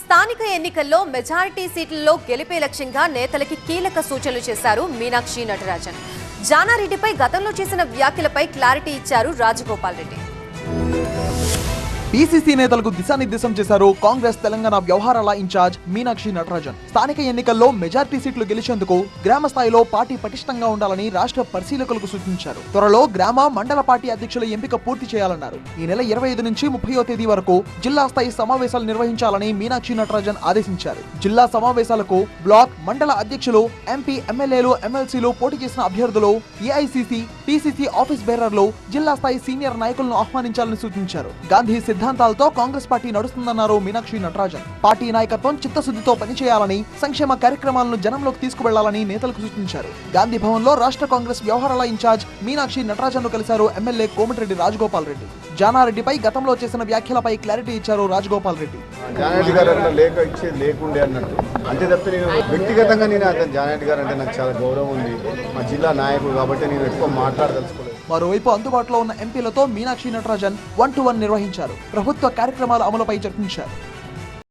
స్థానిక ఎన్నికల్లో మెజారిటీ సీట్లలో గెలిపే లక్ష్యంగా నేతలకి కీలక సూచనలు చేశారు మీనాక్షి నటరాజన్. జానారెడ్డిపై గతంలో చేసిన వ్యాఖ్యలపై క్లారిటీ ఇచ్చారు రాజగోపాల్ రెడ్డి. పీసీసీ నేతలకు దిశానిర్దేశం చేశారు కాంగ్రెస్ తెలంగాణ వ్యవహారాల ఇన్ఛార్జ్ మీనాక్షి నటరాజన్. స్థానిక ఎన్నికల్లో మెజారిటీ సీట్లు గెలిచేందుకు గ్రామ స్థాయిలో పార్టీ పటిష్టంగా ఉండాలని రాష్ట్ర పరిశీలకులకు సూచించారు. త్వరలో గ్రామ మండల పార్టీ అధ్యక్షుల ఎంపిక పూర్తి చేయాలన్నారు. ఈ నెల 25 నుంచి 30వ తేదీ వరకు జిల్లా స్థాయి సమావేశాలు నిర్వహించాలని మీనాక్షి నటరాజన్ ఆదేశించారు. జిల్లా సమావేశాలకు బ్లాక్, మండల అధ్యక్షులు, ఎంపీ, ఎమ్మెల్యేలు, ఎమ్మెల్సీలు, పోటీ చేసిన అభ్యర్థులు, ఏఐసీసీ, పీసీసీ ఆఫీస్ బేరర్లు, జిల్లా స్థాయి సీనియర్ నాయకులను ఆహ్వానించాలని సూచించారు. గాంధీ సిద్ధాంతాలతో కాంగ్రెస్ పార్టీ నడుస్తుందన్నారు మీనాక్షి నటరాజన్. పార్టీ నాయకత్వం చిత్తశుద్ధితో పనిచేయాలని, సంక్షేమ కార్యక్రమాలను జనంలోకి తీసుకువెళ్లాలని నేతలకు సూచించారు. గాంధీ భవన్ లో రాష్ట్ర కాంగ్రెస్ వ్యవహారాల ఇన్ఛార్జ్ మీనాక్షి నటరాజన్ ను కలిశారు ఎమ్మెల్యే కోమటిరెడ్డి రాజగోపాల్ రెడ్డి. జానారెడ్డిపై గతంలో చేసిన వ్యాఖ్యలపై క్లారిటీ ఇచ్చారు రాజగోపాల్ రెడ్డి. జానారెడ్డి గారు లేక ఇచ్చేది లేకుండే అన్నట్టు అంతే తప్ప నేను వ్యక్తిగతంగా జానారెడ్డి గారు అంటే నాకు చాలా గౌరవం ఉంది. మా జిల్లా నాయకుడు కాబట్టి నేను ఎక్కువ మాట్లాడదలుచుకోలేదు. మరోవైపు అందుబాటులో ఉన్న ఎంపీలతో మీనాక్షి నటరాజన్ 1-to-1 నిర్వహించారు. ప్రభుత్వ కార్యక్రమాల అమలుపై చర్చించారు.